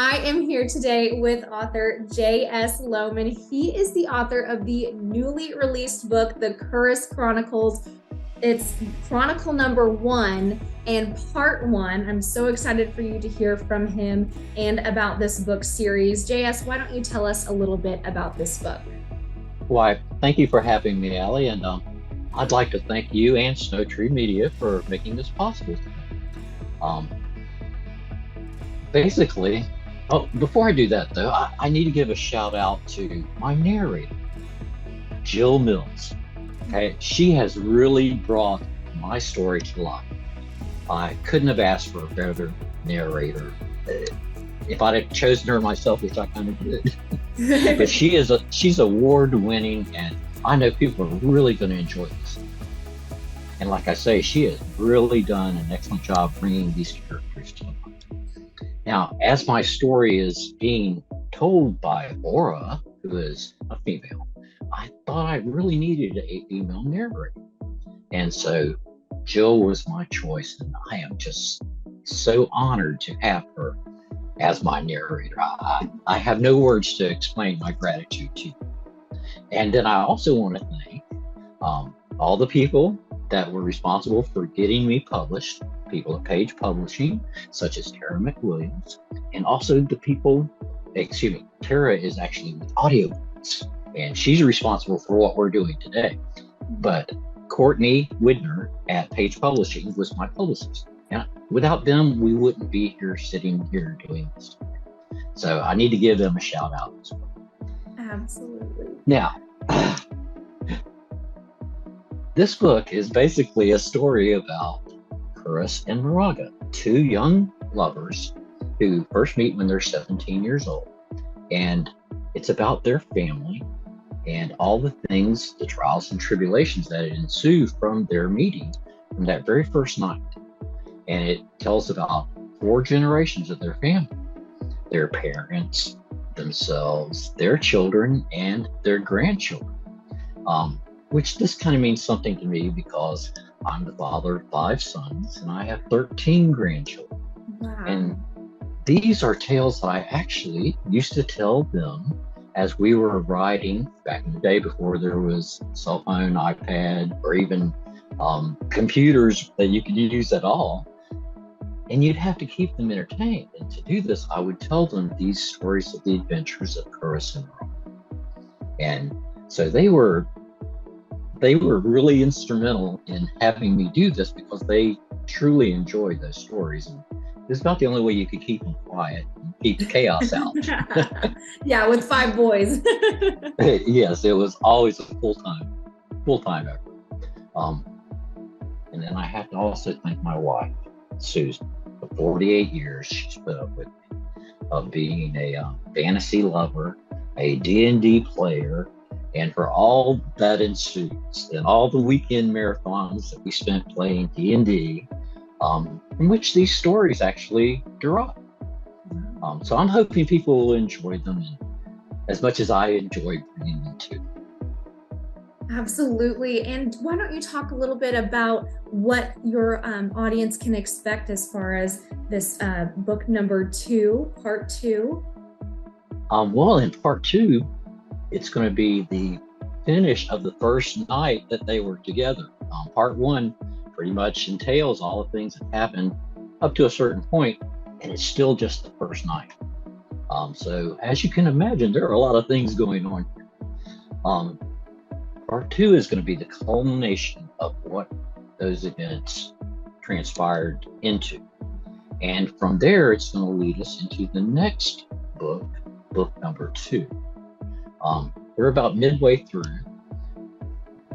I am here today with author J.S. Lowman. He is the author of the newly released book, The Kurrus Chronicles. It's Chronicle number 1 and part 1. I'm so excited for you to hear from him and about this book series. J.S., why don't you tell us a little bit about this book? Why, thank you for having me, Allie, and I'd like to thank you and Snow Tree Media for making this possible. Um, basically, before I do that, though, I need to give a shout out to my narrator, Jill Mills. Okay, she has really brought my story to life. I couldn't have asked for a better narrator. If I'd have chosen her myself, which I kind of did, but she's award-winning, and I know people are really going to enjoy this. And like I say, she has really done an excellent job bringing these characters to life. Now, as my story is being told by Laura, who is a female, I thought I really needed a female narrator. And so Jill was my choice, and I am just so honored to have her as my narrator. I have no words to explain my gratitude to you. And then I also want to thank all the people that were responsible for getting me published, people at Page Publishing, such as Tara McWilliams, and also the people, Tara is actually with Audiobooks, and she's responsible for what we're doing today. But Courtney Widner at Page Publishing was my publicist. And without them, we wouldn't be here sitting here doing this. So I need to give them a shout out as well. Absolutely. Now, this book is basically a story about Kurrus and Moraga, two young lovers who first meet when they're 17 years old. And it's about their family and all the things, the trials and tribulations that ensue from their meeting from that very first night. And it tells about 4 generations of their family, their parents, themselves, their children, and their grandchildren. Which this kind of means something to me because I'm the father of 5 sons and I have 13 grandchildren. Wow. And these are tales that I actually used to tell them as we were riding back in the day before there was cell phone, iPad, or even computers that you could use at all. And you'd have to keep them entertained. And to do this, I would tell them these stories of the adventures of Kurrus and Moraga. And so they were really instrumental in having me do this because they truly enjoyed those stories. And it's about the only way you could keep them quiet and keep the chaos out. Yeah, with 5 boys. Yes, it was always a full-time effort. And then I have to also thank my wife, Susan. For 48 years, she's put up with me of being a fantasy lover, a D&D player, and for all that ensues, and all the weekend marathons that we spent playing D&D, from which these stories actually derive. So I'm hoping people will enjoy them as much as I enjoy bringing them to. Absolutely. And why don't you talk a little bit about what your audience can expect as far as this book number 2, part 2? Well, in part 2, it's going to be the finish of the first night that they were together. Part 1 pretty much entails all the things that happened up to a certain point, and it's still just the first night. So as you can imagine, there are a lot of things going on here. Part 2 is going to be the culmination of what those events transpired into. And from there, it's going to lead us into the next book number 2. We're about midway through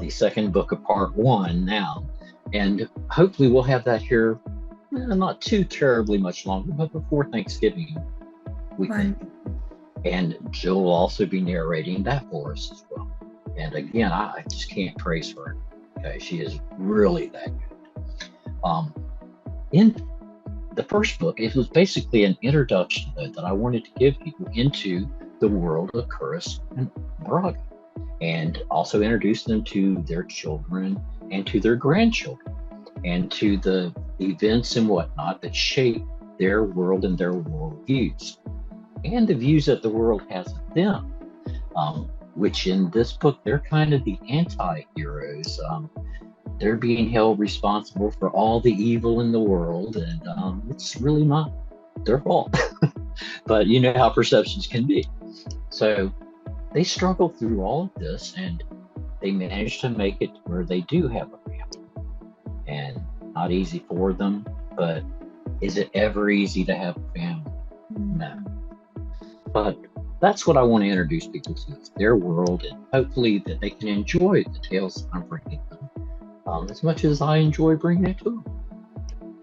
the second book of part 1 now, and hopefully we'll have that here not too terribly much longer, but before Thanksgiving, we think. And Jill will also be narrating that for us as well. And again, I just can't praise her. Okay, she is really that good. In the first book, it was basically an introduction that I wanted to give people into the world of Kurrus and Moraga, and also introduce them to their children and to their grandchildren, and to the events and whatnot that shape their world and their worldviews. and the views that the world has of them, which in this book, they're kind of the anti-heroes. They're being held responsible for all the evil in the world, and it's really not their fault. But you know how perceptions can be. So they struggle through all of this, and they manage to make it where they do have a family. And not easy for them, but is it ever easy to have a family? No. But that's what I want to introduce people to, is their world, and hopefully that they can enjoy the tales I'm bringing them as much as I enjoy bringing it to them.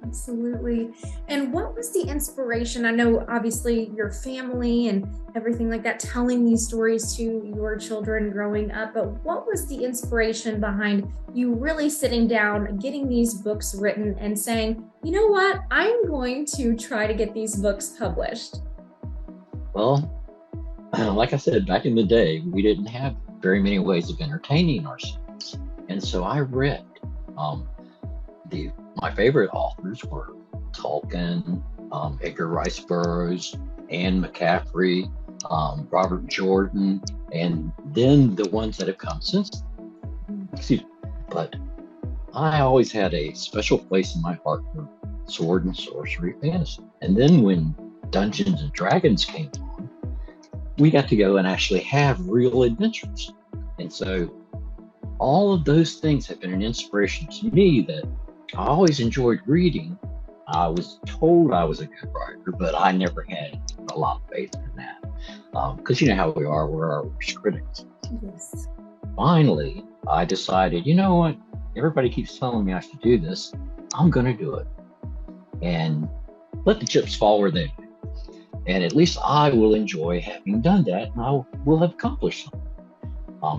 Absolutely. And what was the inspiration? I know obviously your family and everything like that, telling these stories to your children growing up, but what was the inspiration behind you really sitting down, getting these books written and saying, you know what, I'm going to try to get these books published? Well, like I said, back in the day, we didn't have very many ways of entertaining ourselves. And so I read. My favorite authors were Tolkien, Edgar Rice Burroughs, Anne McCaffrey, Robert Jordan, and then the ones that have come since. Excuse me. But I always had a special place in my heart for sword and sorcery fantasy. And then when Dungeons and Dragons came on, we got to go and actually have real adventures. And so all of those things have been an inspiration to me that I always enjoyed reading. I was told I was a good writer, but I never had a lot of faith in that. Because you know how we are, we're our worst critics. Yes. Finally, I decided, you know what? Everybody keeps telling me I should do this. I'm going to do it. And let the chips fall where they may. And at least I will enjoy having done that, and I will have accomplished something.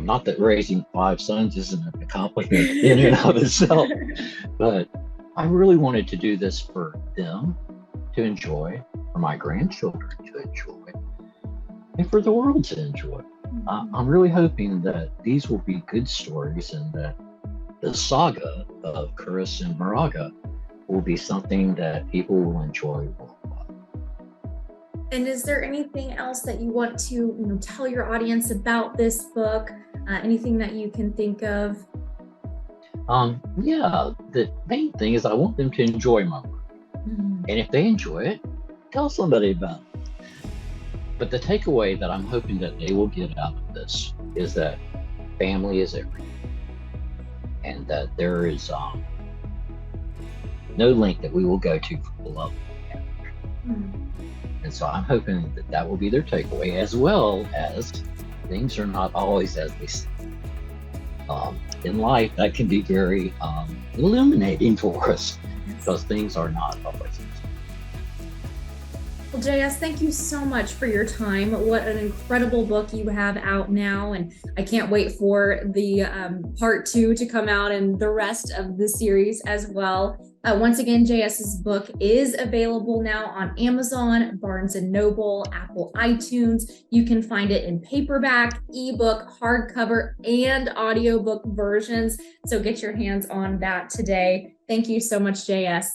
Not that raising 5 sons isn't an accomplishment in and of itself, but I really wanted to do this for them to enjoy, for my grandchildren to enjoy, and for the world to enjoy. I'm really hoping that these will be good stories, and that the saga of Kurrus and Moraga will be something that people will enjoy worldwide. And is there anything else that you want to tell your audience about this book? Anything that you can think of? Yeah, the main thing is I want them to enjoy my work. And if they enjoy it, tell somebody about it. But the takeaway that I'm hoping that they will get out of this is that family is everything. And that there is no length that we will go to for the love of family. And so I'm hoping that that will be their takeaway, as well as things are not always as they seem. In life, that can be very illuminating for us, because things are not always as they seem. Well, JS, thank you so much for your time. What an incredible book you have out now. And I can't wait for the part 2 to come out and the rest of the series as well. Once again, JS's book is available now on Amazon, Barnes & Noble, Apple iTunes. You can find it in paperback, ebook, hardcover, and audiobook versions. So get your hands on that today. Thank you so much, JS.